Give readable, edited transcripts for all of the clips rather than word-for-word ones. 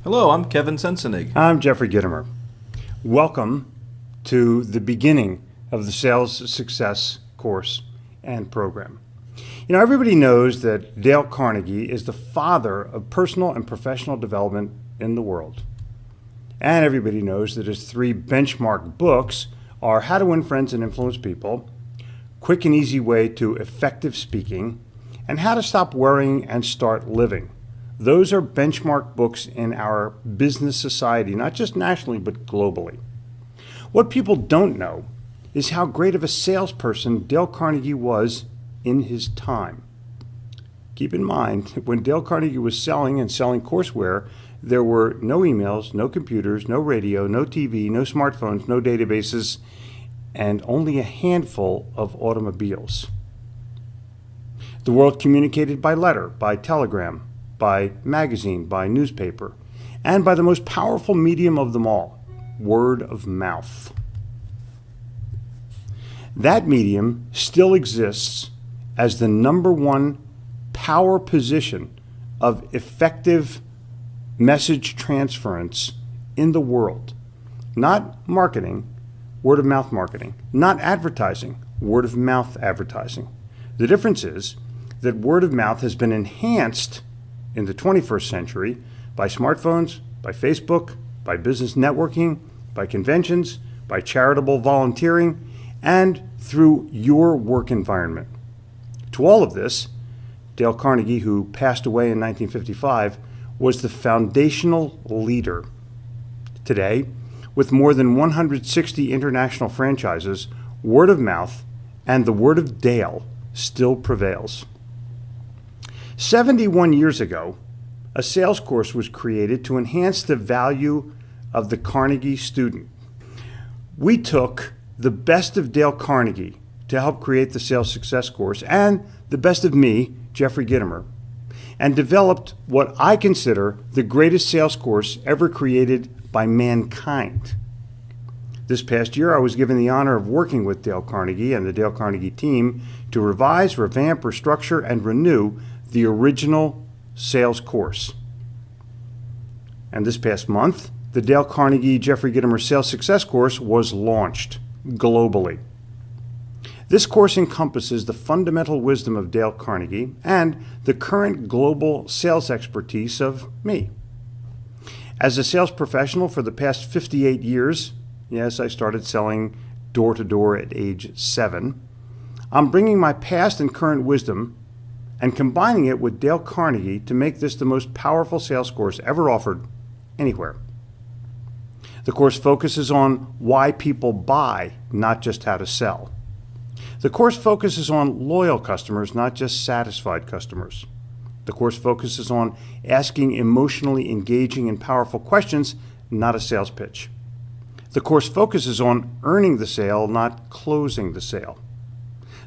Hello, I'm Kevin Sensenig. I'm Jeffrey Gitomer. Welcome to the beginning of the Sales Success course and program. You know, everybody knows that Dale Carnegie is the father of personal and professional development in the world. And everybody knows that his three benchmark books are How to Win Friends and Influence People, Quick and Easy Way to Effective Speaking, and How to Stop Worrying and Start Living. Those are benchmark books in our business society, not just nationally, but globally. What people don't know is how great of a salesperson Dale Carnegie was in his time. Keep in mind, when Dale Carnegie was selling courseware, there were no emails, no computers, no radio, no TV, no smartphones, no databases, and only a handful of automobiles. The world communicated by letter, by telegram, by magazine, by newspaper, and by the most powerful medium of them all, word of mouth. That medium still exists as the number one power position of effective message transference in the world. Not marketing, word of mouth marketing. Not advertising, word of mouth advertising. The difference is that word of mouth has been enhanced in the 21st century by smartphones, by Facebook, by business networking, by conventions, by charitable volunteering, and through your work environment. To all of this, Dale Carnegie, who passed away in 1955, was the foundational leader. Today, with more than 160 international franchises, word of mouth and the word of Dale still prevails. 71 years ago, a sales course was created to enhance the value of the Carnegie student. We took the best of Dale Carnegie to help create the Sales Success course and the best of me, Jeffrey Gitomer, and developed what I consider the greatest sales course ever created by mankind. This past year, I was given the honor of working with Dale Carnegie and the Dale Carnegie team to revise, revamp, restructure, and renew the original sales course. And this past month, the Dale Carnegie Jeffrey Gitomer Sales Success course was launched globally. This course encompasses the fundamental wisdom of Dale Carnegie and the current global sales expertise of me. As a sales professional for the past 58 years, yes, I started selling door-to-door at age 7, I'm bringing my past and current wisdom and combining it with Dale Carnegie to make this the most powerful sales course ever offered anywhere. The course focuses on why people buy, not just how to sell. The course focuses on loyal customers, not just satisfied customers. The course focuses on asking emotionally engaging and powerful questions, not a sales pitch. The course focuses on earning the sale, not closing the sale.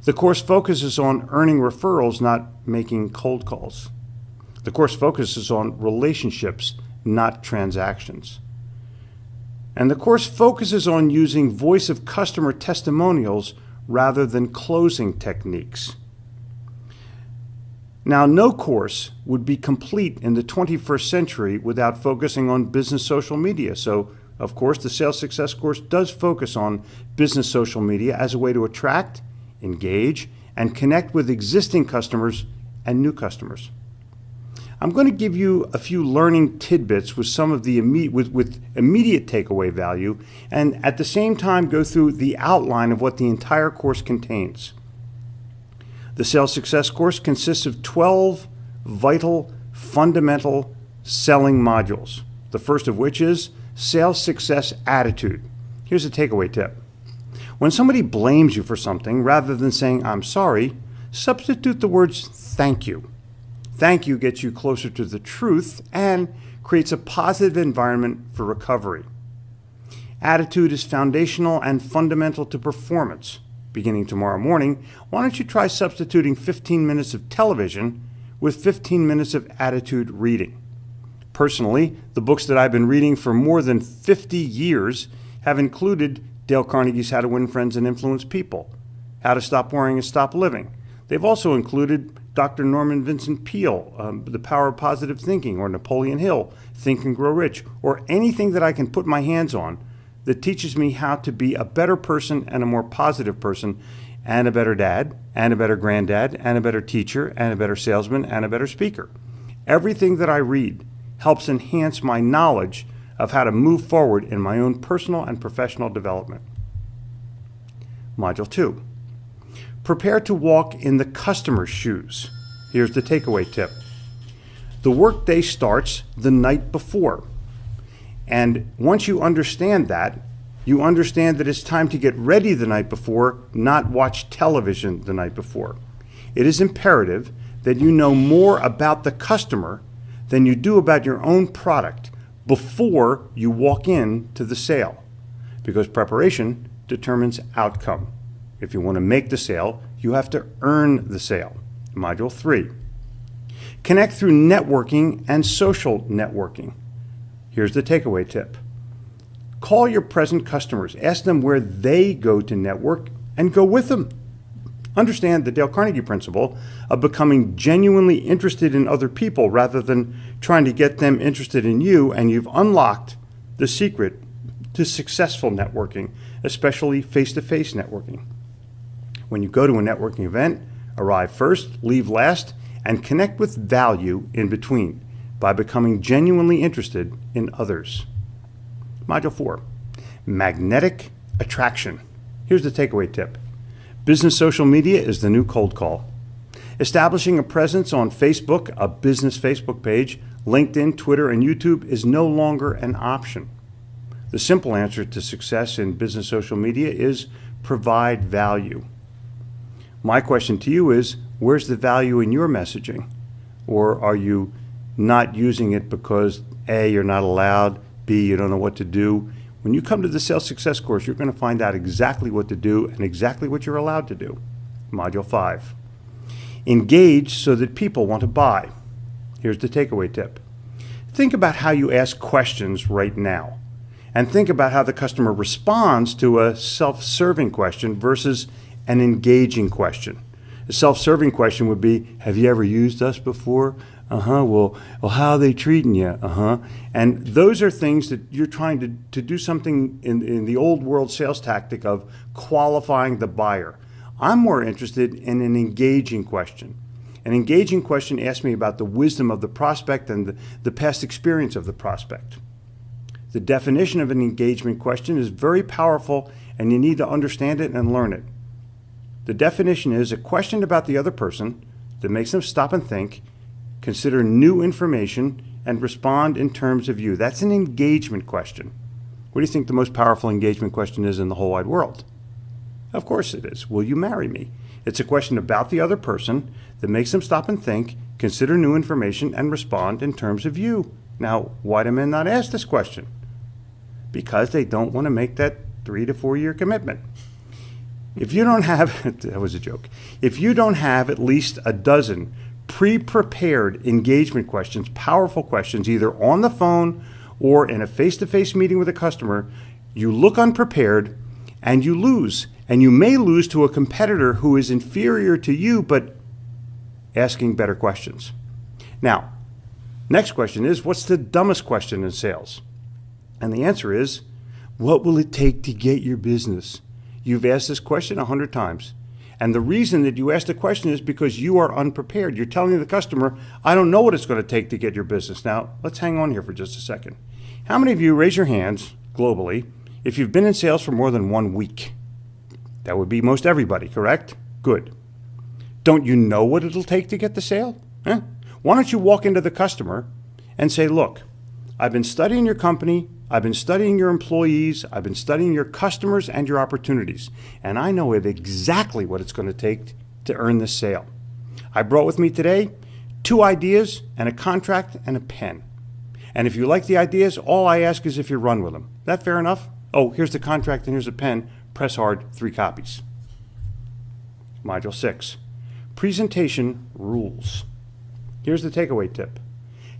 The course focuses on earning referrals, not making cold calls. The course focuses on relationships, not transactions. And the course focuses on using voice of customer testimonials rather than closing techniques. Now, no course would be complete in the 21st century without focusing on business social media. So, of course, the Sales Success course does focus on business social media as a way to attract, engage, and connect with existing customers and new customers. I'm going to give you a few learning tidbits with some of the immediate takeaway value, and at the same time go through the outline of what the entire course contains. The Sales Success course consists of 12 vital, fundamental selling modules, the first of which is Sales Success Attitude. Here's a takeaway tip. When somebody blames you for something, rather than saying, "I'm sorry," substitute the words "thank you." Thank you gets you closer to the truth and creates a positive environment for recovery. Attitude is foundational and fundamental to performance. Beginning tomorrow morning, why don't you try substituting 15 minutes of television with 15 minutes of attitude reading? Personally, the books that I've been reading for more than 50 years have included Dale Carnegie's How to Win Friends and Influence People, How to Stop Worrying and Stop Living. They've also included Dr. Norman Vincent Peale, The Power of Positive Thinking, or Napoleon Hill, Think and Grow Rich, or anything that I can put my hands on that teaches me how to be a better person and a more positive person and a better dad and a better granddad and a better teacher and a better salesman and a better speaker. Everything that I read helps enhance my knowledge of how to move forward in my own personal and professional development. Module 2. Prepare to walk in the customer's shoes. Here's the takeaway tip. The workday starts the night before. And once you understand that, you understand that it's time to get ready the night before, not watch television the night before. It is imperative that you know more about the customer than you do about your own product before you walk into the sale, because preparation determines outcome. If you want to make the sale, you have to earn the sale. Module 3. Connect through networking and social networking. Here's the takeaway tip. Call your present customers. Ask them where they go to network and go with them. Understand the Dale Carnegie principle of becoming genuinely interested in other people rather than trying to get them interested in you, and you've unlocked the secret to successful networking, especially face-to-face networking. When you go to a networking event, arrive first, leave last, and connect with value in between by becoming genuinely interested in others. Module 4, magnetic attraction. Here's the takeaway tip. Business social media is the new cold call. Establishing a presence on Facebook, a business Facebook page, LinkedIn, Twitter, and YouTube is no longer an option. The simple answer to success in business social media is provide value. My question to you is, where's the value in your messaging? Or are you not using it because A, you're not allowed, B, you don't know what to do? When you come to the Sales Success course, you're going to find out exactly what to do and exactly what you're allowed to do. Module 5. Engage so that people want to buy. Here's the takeaway tip. Think about how you ask questions right now, and think about how the customer responds to a self-serving question versus an engaging question. A self-serving question would be, have you ever used us before? Well, how are they treating you? And those are things that you're trying to do something in the old world sales tactic of qualifying the buyer. I'm more interested in an engaging question. An engaging question asks me about the wisdom of the prospect and the past experience of the prospect. The definition of an engagement question is very powerful, and you need to understand it and learn it. The definition is a question about the other person that makes them stop and think, consider new information, and respond in terms of you. That's an engagement question. What do you think the most powerful engagement question is in the whole wide world? Of course it is. Will you marry me? It's a question about the other person that makes them stop and think, consider new information, and respond in terms of you. Now, why do men not ask this question? Because they don't want to make that 3 to 4 year commitment. If you don't have, that was a joke, if you don't have at least a dozen pre-prepared engagement questions, powerful questions, either on the phone or in a face-to-face meeting with a customer, you look unprepared and you lose. And you may lose to a competitor who is inferior to you, but asking better questions. Now, next question is, what's the dumbest question in sales? And the answer is, what will it take to get your business? You've asked this question 100 times. And the reason that you asked the question is because you are unprepared. You're telling the customer, I don't know what it's going to take to get your business. Now, let's hang on here for just a second. How many of you, raise your hands globally, if you've been in sales for more than 1 week? That would be most everybody, correct? Good. Don't you know what it'll take to get the sale? Why don't you walk into the customer and say, look, I've been studying your company, I've been studying your employees, I've been studying your customers and your opportunities, and I know exactly what it's going to take to earn this sale. I brought with me today 2 ideas and a contract and a pen. And if you like the ideas, all I ask is if you run with them. That fair enough? Oh, here's the contract and here's a pen. Press hard, 3 copies. Module 6, presentation rules. Here's the takeaway tip.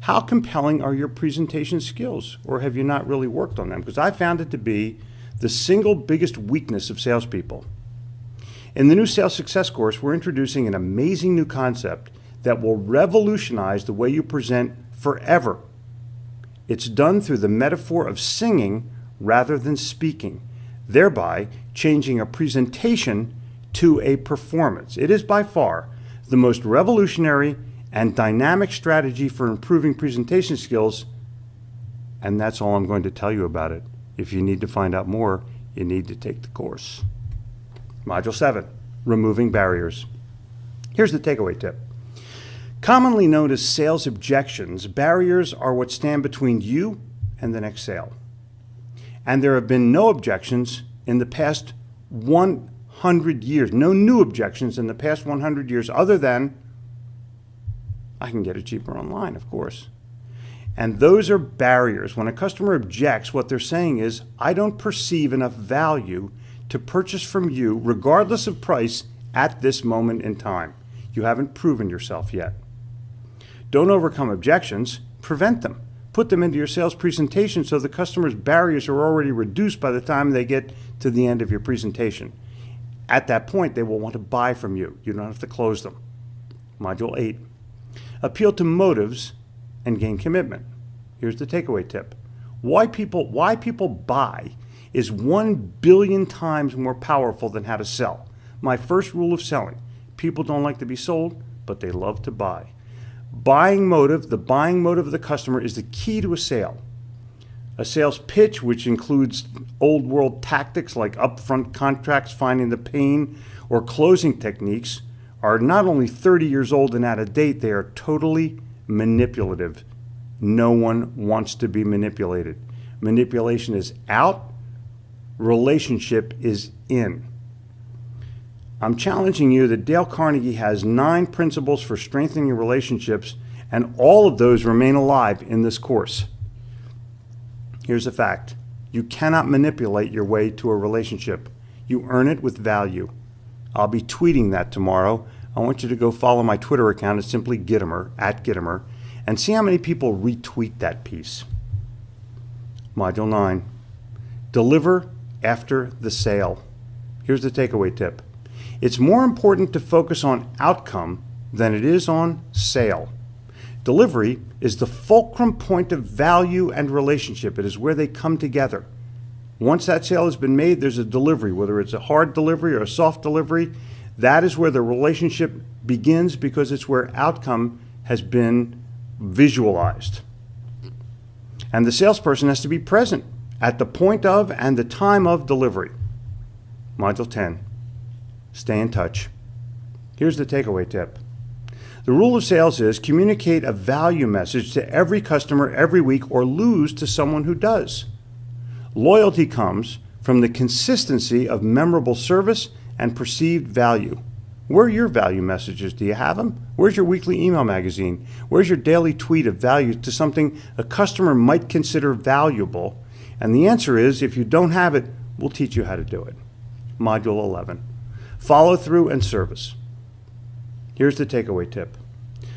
How compelling are your presentation skills, or have you not really worked on them? Because I found it to be the single biggest weakness of salespeople. In the new Sales Success course, we're introducing an amazing new concept that will revolutionize the way you present forever. It's done through the metaphor of singing rather than speaking, thereby changing a presentation to a performance. It is by far the most revolutionary and dynamic strategy for improving presentation skills, and that's all I'm going to tell you about it. If you need to find out more, you need to take the course. Module 7, removing barriers. Here's the takeaway tip. Commonly known as sales objections, barriers are what stand between you and the next sale. And there have been no objections in the past 100 years, no new objections in the past 100 years other than, I can get it cheaper online, of course. And those are barriers. When a customer objects, what they're saying is, I don't perceive enough value to purchase from you, regardless of price, at this moment in time. You haven't proven yourself yet. Don't overcome objections, prevent them. Put them into your sales presentation so the customer's barriers are already reduced by the time they get to the end of your presentation. At that point, they will want to buy from you. You don't have to close them. Module 8, appeal to motives and gain commitment. Here's the takeaway tip. Why people buy is 1 billion times more powerful than how to sell. My first rule of selling: people don't like to be sold, but they love to buy. Buying motive, the buying motive of the customer, is the key to a sale. A sales pitch, which includes old world tactics like upfront contracts, finding the pain, or closing techniques, are not only 30 years old and out of date, they are totally manipulative. No one wants to be manipulated. Manipulation is out, relationship is in. I'm challenging you that Dale Carnegie has 9 principles for strengthening relationships, and all of those remain alive in this course. Here's a fact. You cannot manipulate your way to a relationship. You earn it with value. I'll be tweeting that tomorrow. I want you to go follow my Twitter account. It's simply Gitomer, @Gitomer, and see how many people retweet that piece. Module 9, deliver after the sale. Here's the takeaway tip. It's more important to focus on outcome than it is on sale. Delivery is the fulcrum point of value and relationship. It is where they come together. Once that sale has been made, there's a delivery, whether it's a hard delivery or a soft delivery. That is where the relationship begins, because it's where outcome has been visualized. And the salesperson has to be present at the point of and the time of delivery. Module 10, stay in touch. Here's the takeaway tip. The rule of sales is communicate a value message to every customer every week, or lose to someone who does. Loyalty comes from the consistency of memorable service and perceived value. Where are your value messages? Do you have them? Where's your weekly email magazine? Where's your daily tweet of value to something a customer might consider valuable? And the answer is, if you don't have it, we'll teach you how to do it. Module 11, follow through and service. Here's the takeaway tip.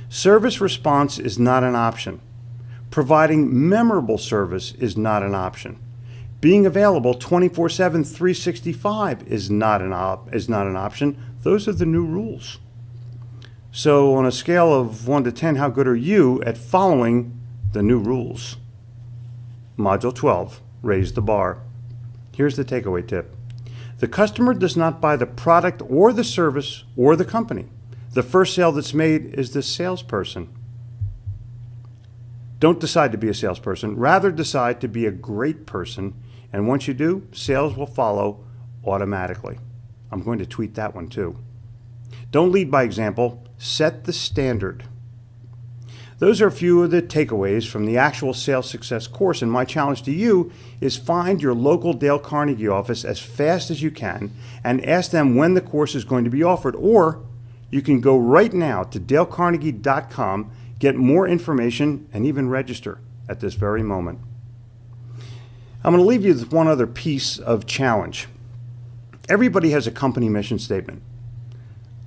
Service response is not an option. Providing memorable service is not an option. Being available 24/7, 365 is not an option. Those are the new rules. So on a scale of 1 to 10, how good are you at following the new rules? Module 12, raise the bar. Here's the takeaway tip. The customer does not buy the product or the service or the company. The first sale that's made is the salesperson. Don't decide to be a salesperson. Rather, decide to be a great person. And once you do, sales will follow automatically. I'm going to tweet that one too. Don't lead by example. Set the standard. Those are a few of the takeaways from the actual sales success course. And my challenge to you is find your local Dale Carnegie office as fast as you can and ask them when the course is going to be offered. Or you can go right now to dalecarnegie.com, get more information, and even register at this very moment. I'm going to leave you with one other piece of challenge. Everybody has a company mission statement.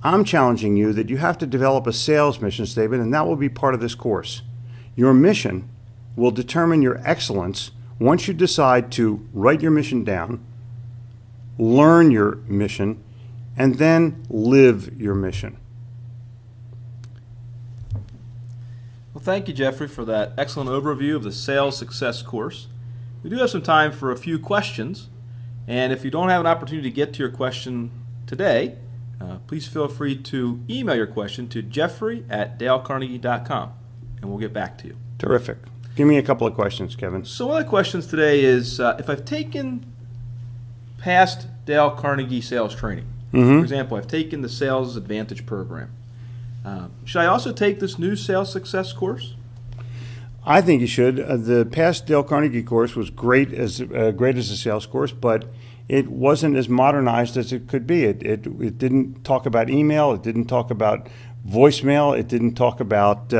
I'm challenging you that you have to develop a sales mission statement, and that will be part of this course. Your mission will determine your excellence once you decide to write your mission down, learn your mission, and then live your mission. Thank you, Jeffrey, for that excellent overview of the Sales Success course. We do have some time for a few questions, and if you don't have an opportunity to get to your question today, please feel free to email your question to jeffrey@dalecarnegie.com, and we'll get back to you. Terrific. Give me a couple of questions, Kevin. So one of the questions today is, if I've taken past Dale Carnegie sales training, for example, I've taken the Sales Advantage program, should I also take this new Sales Success course? I think you should. The past Dale Carnegie course was great as a sales course, but it wasn't as modernized as it could be. It didn't talk about email. It didn't talk about voicemail. It didn't talk about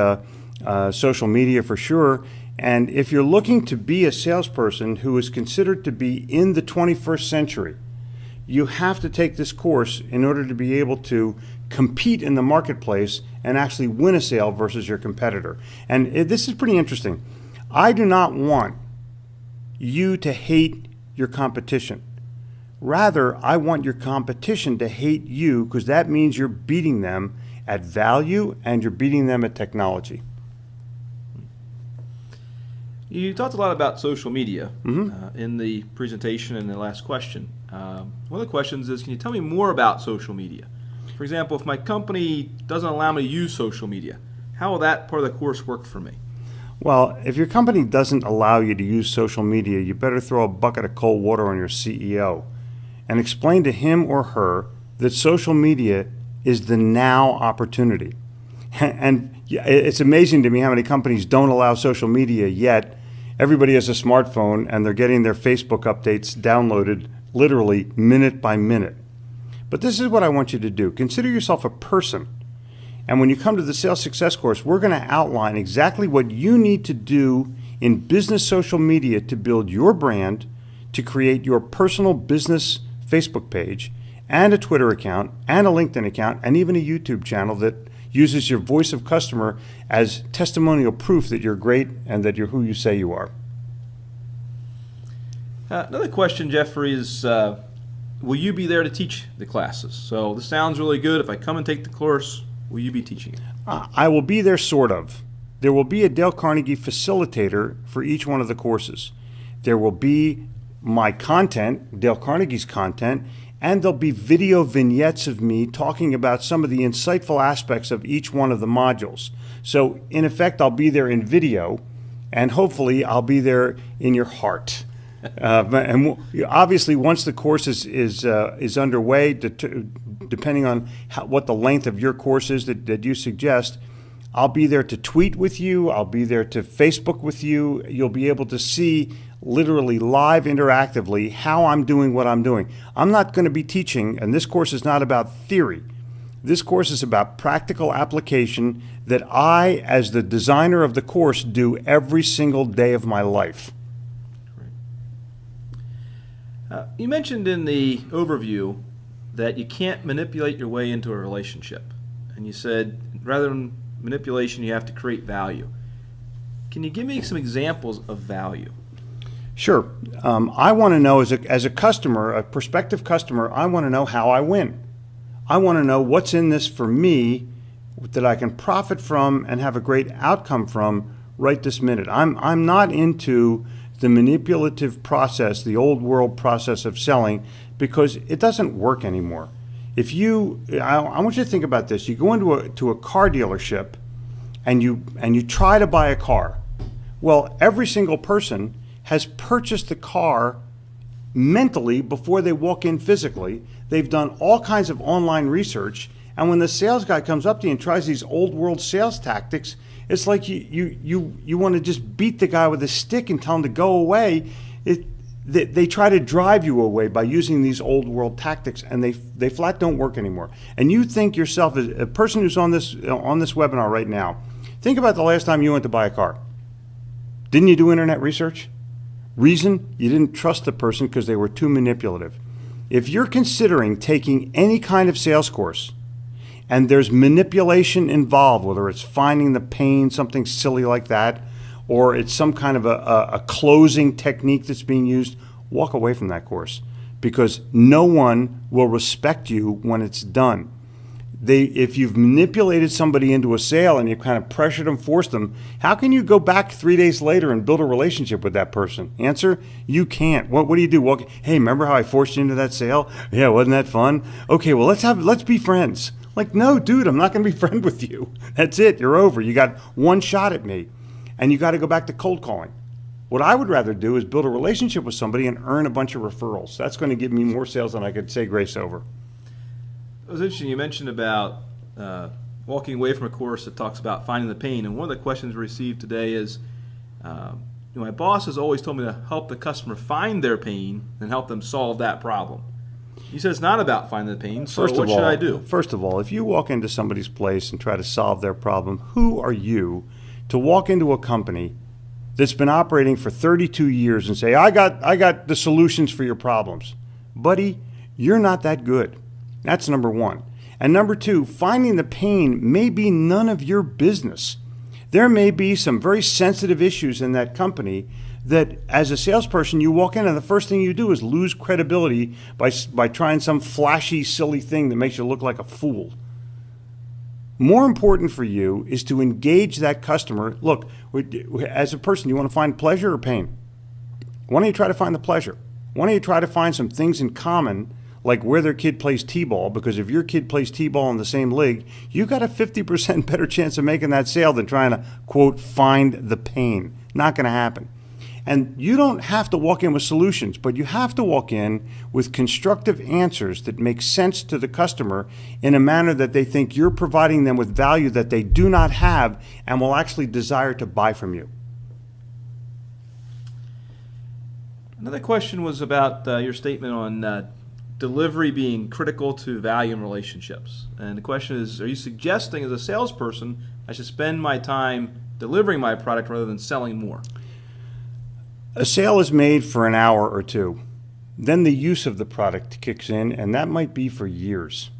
social media for sure. And if you're looking to be a salesperson who is considered to be in the 21st century, you have to take this course in order to be able to compete in the marketplace and actually win a sale versus your competitor. And this is pretty interesting. I do not want you to hate your competition. Rather, I want your competition to hate you, because that means you're beating them at value and you're beating them at technology. You talked a lot about social media in the presentation and the last question. One of the questions is, can you tell me more about social media? For example, if my company doesn't allow me to use social media, how will that part of the course work for me? Well, if your company doesn't allow you to use social media, you better throw a bucket of cold water on your CEO and explain to him or her that social media is the now opportunity. And it's amazing to me how many companies don't allow social media, yet everybody has a smartphone and they're getting their Facebook updates downloaded literally minute by minute. But this is what I want you to do. Consider yourself a person. And when you come to the Sales Success course, we're going to outline exactly what you need to do in business social media to build your brand, to create your personal business Facebook page, and a Twitter account, and a LinkedIn account, and even a YouTube channel that uses your voice of customer as testimonial proof that you're great and that you're who you say you are. Another question, Jeffrey, is will you be there to teach the classes? So this sounds really good. If I come and take the course, will you be teaching it? I will be there, sort of. There will be a Dale Carnegie facilitator for each one of the courses. There will be my content, Dale Carnegie's content, and there'll be video vignettes of me talking about some of the insightful aspects of each one of the modules. So in effect, I'll be there in video, and hopefully I'll be there in your heart. And obviously, once the course is underway, depending on what the length of your course is that you suggest, I'll be there to tweet with you. I'll be there to Facebook with you. You'll be able to see literally live interactively how I'm doing what I'm doing. I'm not going to be teaching, and this course is not about theory. This course is about practical application that I, as the designer of the course, do every single day of my life. You mentioned in the overview that you can't manipulate your way into a relationship. And you said rather than manipulation, you have to create value. Can you give me some examples of value? Sure. I want to know, as a customer, a prospective customer, I want to know how I win. I want to know what's in this for me that I can profit from and have a great outcome from right this minute. I'm not into the manipulative process, the old world process of selling, because it doesn't work anymore. I want you to think about this. You go into a car dealership and you try to buy a car. Well, every single person has purchased the car mentally before they walk in physically. They've done all kinds of online research, and when the sales guy comes up to you and tries these old world sales tactics, it's like you want to just beat the guy with a stick and tell him to go away. They try to drive you away by using these old world tactics, and they flat don't work anymore. And you think yourself, as a person who's on this webinar right now, think about the last time you went to buy a car. Didn't you do internet research? Reason? You didn't trust the person because they were too manipulative. If you're considering taking any kind of sales course and there's manipulation involved, whether it's finding the pain, something silly like that, or it's some kind of a closing technique that's being used, walk away from that course, because no one will respect you when it's done. If you've manipulated somebody into a sale and you've kind of pressured them, forced them, how can you go back 3 days later and build a relationship with that person? Answer, you can't. What do you do? Well, hey, remember how I forced you into that sale? Yeah, wasn't that fun? Okay, well, let's be friends. Like, no, dude, I'm not going to be friends with you. That's it. You're over. You got one shot at me, and you got to go back to cold calling. What I would rather do is build a relationship with somebody and earn a bunch of referrals. That's going to give me more sales than I could say grace over. It was interesting. You mentioned about walking away from a course that talks about finding the pain. And one of the questions we received today is, my boss has always told me to help the customer find their pain and help them solve that problem. He says it's not about finding the pain, so what should I do? First of all, if you walk into somebody's place and try to solve their problem, who are you to walk into a company that's been operating for 32 years and say, I got the solutions for your problems? Buddy, you're not that good. That's number one. And number two, finding the pain may be none of your business. There may be some very sensitive issues in that company that as a salesperson you walk in and the first thing you do is lose credibility by trying some flashy, silly thing that makes you look like a fool. More important for you is to engage that customer. Look, as a person, you want to find pleasure or pain? Why don't you try to find the pleasure? Why don't you try to find some things in common, like where their kid plays t-ball, because if your kid plays t-ball in the same league, you got a 50% better chance of making that sale than trying to, quote, find the pain. Not going to happen. And you don't have to walk in with solutions, but you have to walk in with constructive answers that make sense to the customer in a manner that they think you're providing them with value that they do not have and will actually desire to buy from you. Another question was about your statement on delivery being critical to value in relationships. And the question is, are you suggesting as a salesperson I should spend my time delivering my product rather than selling more? A sale is made for an hour or two. Then the use of the product kicks in, and that might be for years.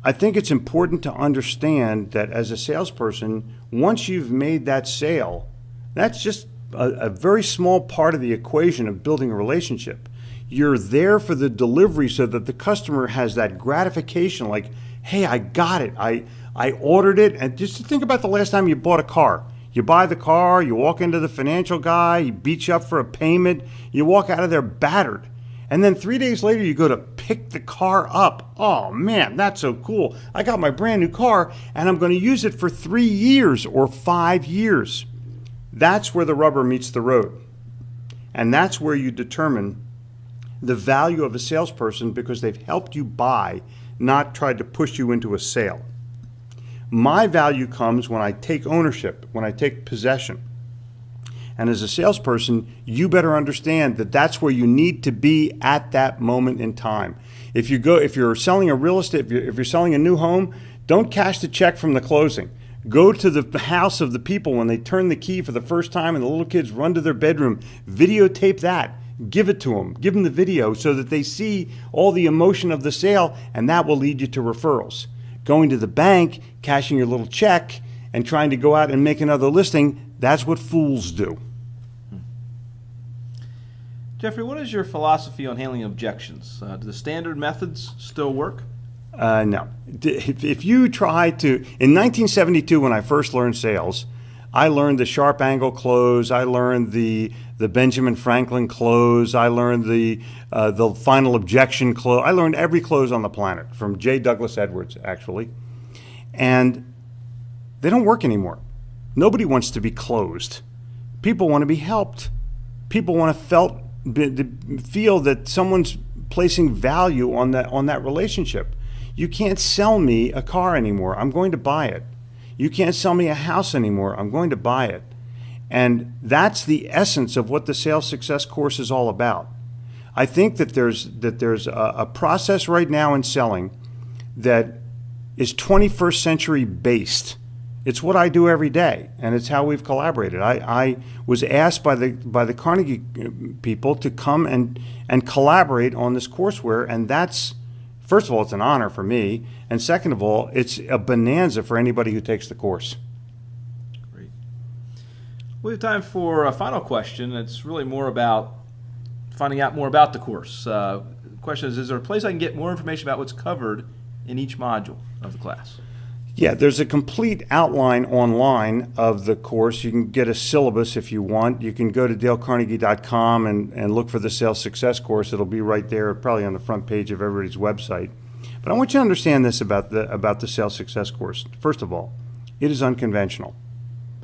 I think it's important to understand that as a salesperson, once you've made that sale, that's just a very small part of the equation of building a relationship. You're there for the delivery so that the customer has that gratification, like, hey, I got it. I ordered it. And just think about the last time you bought a car. You buy the car, you walk into the financial guy, he beats you up for a payment, you walk out of there battered. And then 3 days later, you go to pick the car up. Oh man, that's so cool. I got my brand new car and I'm going to use it for 3 years or 5 years. That's where the rubber meets the road. And that's where you determine the value of a salesperson because they've helped you buy, not tried to push you into a sale. My value comes when I take ownership, when I take possession. And as a salesperson, you better understand that that's where you need to be at that moment in time. If you're selling a real estate, if you're selling a new home, don't cash the check from the closing. Go to the house of the people when they turn the key for the first time and the little kids run to their bedroom. Videotape that. Give it to them. Give them the video so that they see all the emotion of the sale, and that will lead you to referrals. Going to the bank, cashing your little check, and trying to go out and make another listing, that's what fools do. Jeffrey, what is your philosophy on handling objections? Do the standard methods still work? No. If you try to, in 1972 when I first learned sales, I learned the sharp angle close, I learned the Benjamin Franklin close, I learned the final objection close. I learned every close on the planet from J. Douglas Edwards, actually. And they don't work anymore. Nobody wants to be closed. People want to be helped. People want to feel that someone's placing value on that relationship. You can't sell me a car anymore. I'm going to buy it. You can't sell me a house anymore. I'm going to buy it. And that's the essence of what the sales success course is all about. I think that there's a process right now in selling that is 21st century based. It's what I do every day, and it's how we've collaborated. I was asked by the Carnegie people to come and collaborate on this courseware, and that's, first of all, it's an honor for me, and second of all, it's a bonanza for anybody who takes the course. Great. We have time for a final question. It's really more about finding out more about the course. The question is there a place I can get more information about what's covered in each module of the class? Yeah, there's a complete outline online of the course. You can get a syllabus if you want. You can go to dalecarnegie.com and look for the Sales Success course. It'll be right there, probably on the front page of everybody's website. But I want you to understand this about the Sales Success course. First of all, it is unconventional.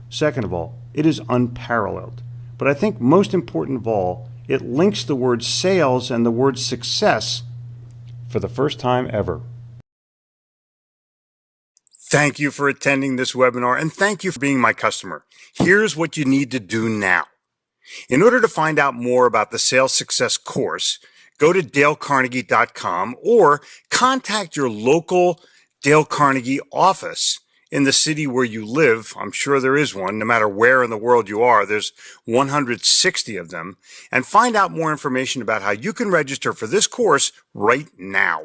Second of all, it is unparalleled. But I think most important of all, it links the word sales and the word success for the first time ever. Thank you for attending this webinar, and thank you for being my customer. Here's what you need to do now. In order to find out more about the Sales Success course, go to dalecarnegie.com or contact your local Dale Carnegie office in the city where you live. I'm sure there is one. No matter where in the world you are, there's 160 of them. And find out more information about how you can register for this course right now.